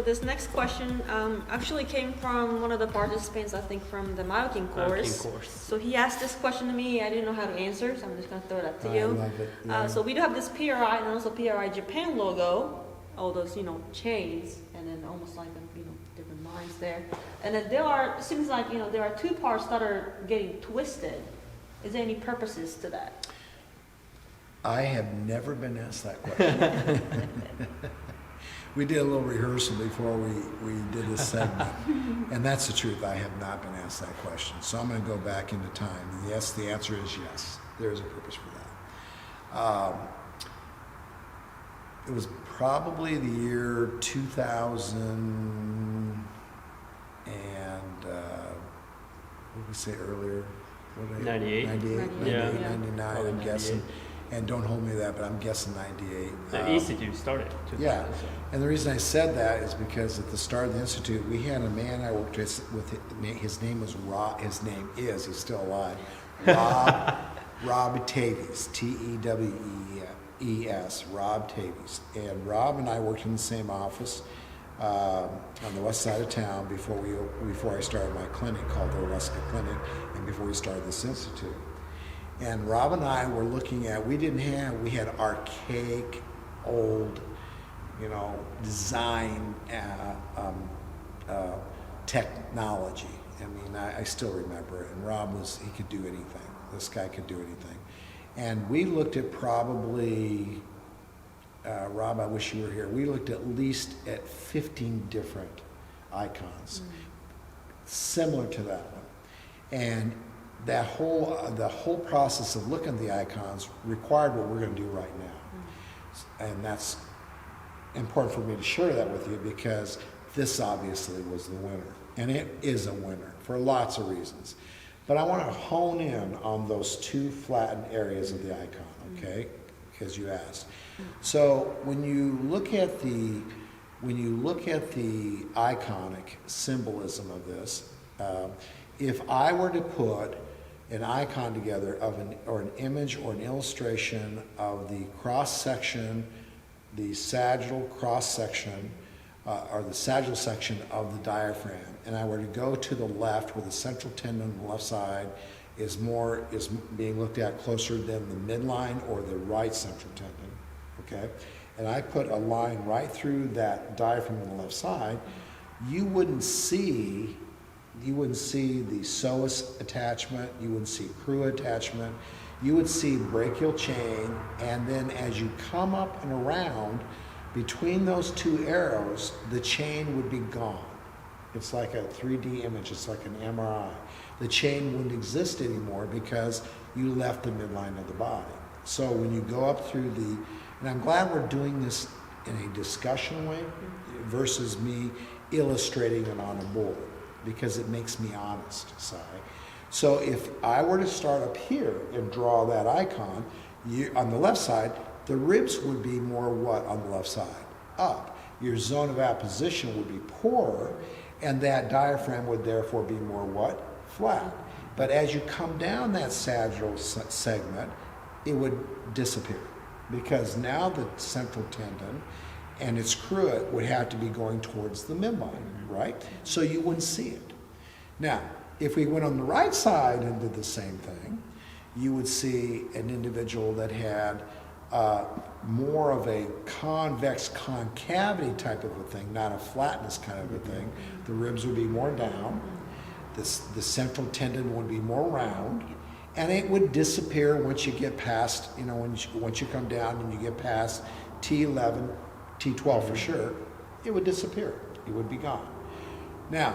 So this next question actually came from one of the participants, I think from the Myokin course. So he asked this question to me. I didn't know how to answer, so I'm just going to throw that to you. I love it. Yeah. So we do have this PRI and also PRI Japan logo, all those, chains, and then almost like, different lines there. And then it seems like, there are two parts that are getting twisted. Is there any purposes to that? I have never been asked that question. We did a little rehearsal before we did this segment, and that's the truth. I have not been asked that question. So I'm going to go back into time. And yes, the answer is yes. There is a purpose for that. It was probably the year 2000 and what did we say earlier? 98. 99, I'm guessing. And don't hold me to that, but I'm guessing 98. The Institute started. Yeah, and the reason I said that is because at the start of the Institute, we had a man I worked with, his name was Rob, he's still alive, Rob Tavies, Tewees, Rob Tavies. And Rob and I worked in the same office on the west side of town before I started my clinic called the Alaska Clinic, and before we started this Institute. And Rob and I were looking at, we had archaic, old, design technology. I mean, I still remember it. And Rob he could do anything. This guy could do anything. And we looked at probably, Rob, I wish you were here, we looked at least at 15 different icons, similar to that one. And the whole process of looking at the icons required what we're going to do right now. And that's important for me to share that with you because this obviously was the winner. And it is a winner for lots of reasons. But I want to hone in on those two flattened areas of the icon, okay? Because you asked. So when you look at the iconic symbolism of this, if I were to put an icon together or an image or an illustration of the cross-section, the sagittal cross-section, or the sagittal section of the diaphragm, and I were to go to the left where the central tendon on the left side is being looked at closer than the midline or the right central tendon, okay? And I put a line right through that diaphragm on the left side, you wouldn't see the psoas attachment, you wouldn't see crura attachment, you would see brachial chain, and then as you come up and around between those two arrows, the chain would be gone. It's like a 3D image, it's like an MRI. The chain wouldn't exist anymore because you left the midline of the body. So when you go up through and I'm glad we're doing this in a discussion way versus me illustrating it on a board, because it makes me honest, Si. So if I were to start up here and draw that icon, on the left side, the ribs would be more what on the left side? Up. Your zone of apposition would be poorer, and that diaphragm would therefore be more what? Flat. But as you come down that sagittal segment, it would disappear, because now the central tendon and its crura would have to be going towards the midline, right? So you wouldn't see it. Now, if we went on the right side and did the same thing, you would see an individual that had more of a convex concavity type of a thing, not a flatness kind of a thing. The ribs would be more down, the central tendon would be more round, and it would disappear once you get past, once you come down and you get past T11, T12 for sure, it would disappear. It would be gone. Now,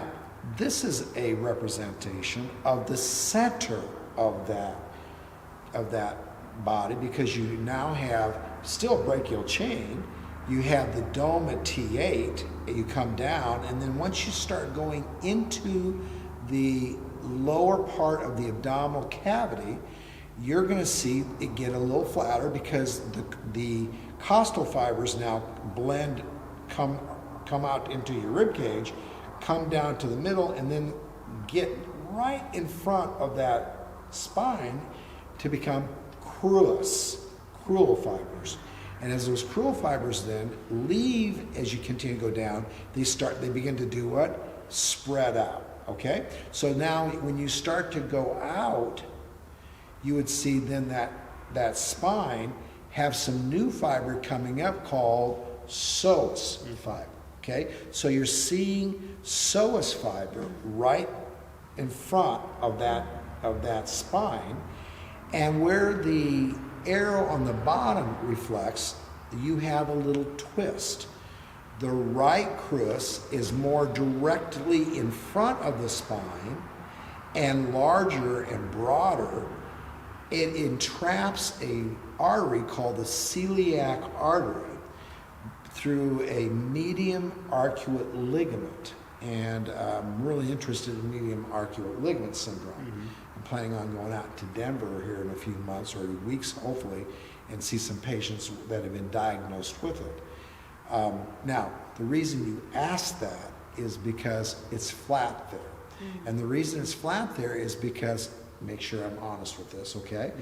this is a representation of the center of that body, because you now have still brachial chain, you have the dome at T8, and you come down, and then once you start going into the lower part of the abdominal cavity, you're going to see it get a little flatter because the costal fibers now come out into your rib cage, come down to the middle, and then get right in front of that spine to become crural fibers. And as those crural fibers then leave as you continue to go down, they begin to do what? Spread out, okay? So now when you start to go out, you would see then that spine have some new fiber coming up called psoas fiber, okay? So you're seeing psoas fiber right in front of that spine, and where the arrow on the bottom reflects, you have a little twist. The right crus is more directly in front of the spine and larger and broader. It entraps a artery called the celiac artery through a medium arcuate ligament. And I'm really interested in medium arcuate ligament syndrome. I'm planning on going out to Denver here in a few months or weeks, hopefully, and see some patients that have been diagnosed with it. Now, the reason you ask that is because it's flat there. And the reason it's flat there is because, make sure I'm honest with this, okay?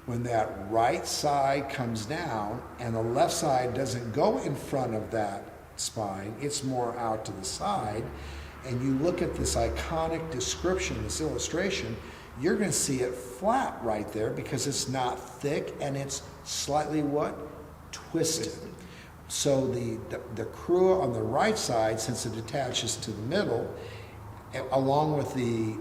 When that right side comes down and the left side doesn't go in front of that spine, it's more out to the side, and you look at this iconic description, this illustration, you're going to see it flat right there because it's not thick and it's slightly what? Twisted. So the crura on the right side, since it attaches to the middle, along with the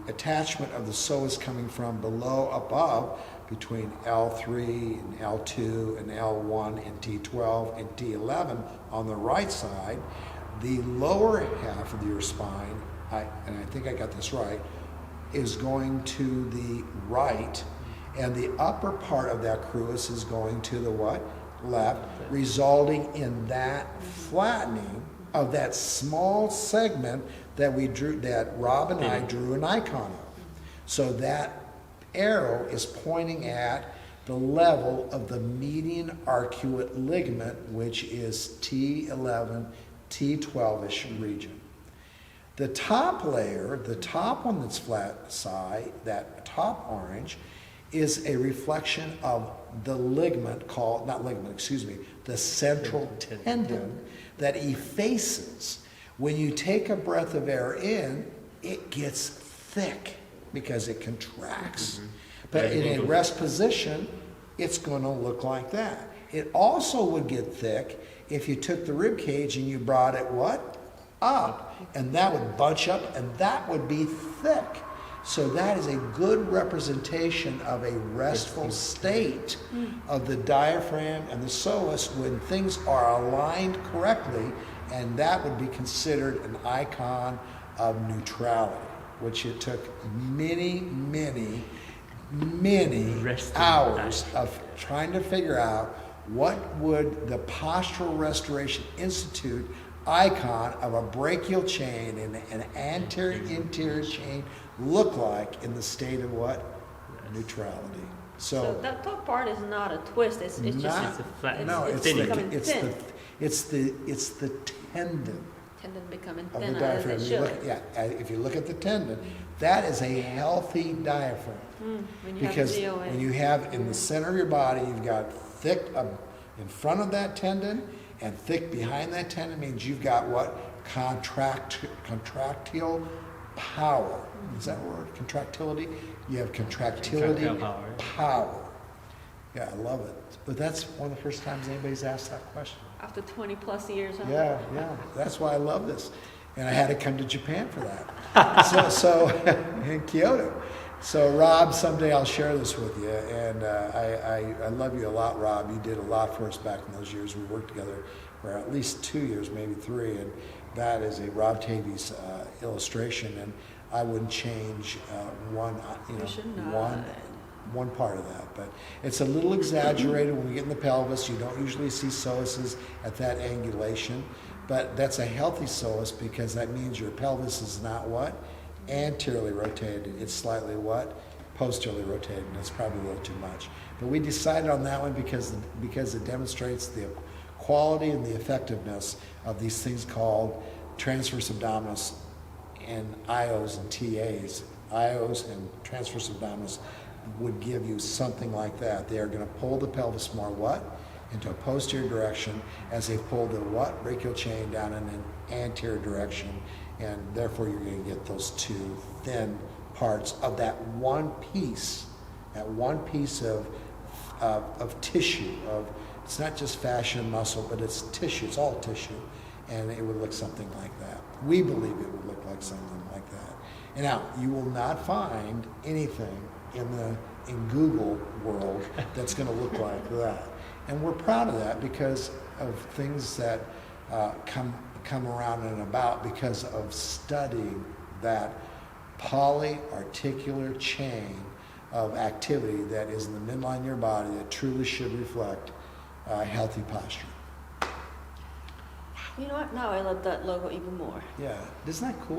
attachment of the psoas coming from below above between L3 and L2 and L1 and T12 and T11 on the right side, the lower half of your spine, and I think I got this right, is going to the right, and the upper part of that crus is going to the what? Left, resulting in that flattening of that small segment that we drew, that Rob and I drew an icon of. So that arrow is pointing at the level of the median arcuate ligament, which is T11, T12-ish region. The top layer, the top one that's flat side, that top orange, is a reflection of the ligament called, not ligament, excuse me, the central tendon that effaces. When you take a breath of air in, it gets thick because it contracts. But in a rest position, it's going to look like that. It also would get thick if you took the rib cage and you brought it what? Up. And that would bunch up and that would be thick. So that is a good representation of a restful state of the diaphragm and the psoas when things are aligned correctly, and that would be considered an icon of neutrality, which it took many hours of trying to figure out what would the Postural Restoration Institute icon of a brachial chain and an anterior-interior chain look like in the state of what? Neutrality. So that top part is not a twist. It's just a flat. No, it's the tendon. Tendon becoming Of thinner the as diaphragm. it You should. look, if you look at the tendon, that is a healthy diaphragm. When you Because have DOA. when you have in the center of your body, you've got thick in front of that tendon and thick behind that tendon means you've got what? Contractile power. Is that word? Contractility? You have contractility power. Yeah, I love it. But that's one of the first times anybody's asked that question. After 20 plus years, huh? Yeah. That's why I love this. And I had to come to Japan for that. so in Kyoto. So Rob, someday I'll share this with you. And I love you a lot, Rob. You did a lot for us back in those years. We worked together for at least 2 years, maybe 3. And that is a Rob Tavy's illustration. And I wouldn't change one part of that. But it's a little exaggerated when we get in the pelvis. You don't usually see psoases at that angulation. But that's a healthy psoas because that means your pelvis is not what? Anteriorly rotated. It's slightly what? Posteriorly rotated. And it's probably a little too much. But we decided on that one because it demonstrates the quality and the effectiveness of these things called transverse abdominis and IOs and TAs. IOs and transverse abdominis would give you something like that. They are going to pull the pelvis more what? Into a posterior direction as they pull the what? Brachial chain down in an anterior direction. And therefore you're going to get those two thin parts of that one piece of tissue. It's not just fascia and muscle, but it's tissue. It's all tissue. And it would look something like that. We believe it would look like something like that. And now, you will not find anything in Google world that's going to look like that. And we're proud of that because of things that come around and about because of studying that polyarticular chain of activity that is in the midline of your body that truly should reflect healthy posture. You know what? Now I love that logo even more. Yeah, isn't that cool?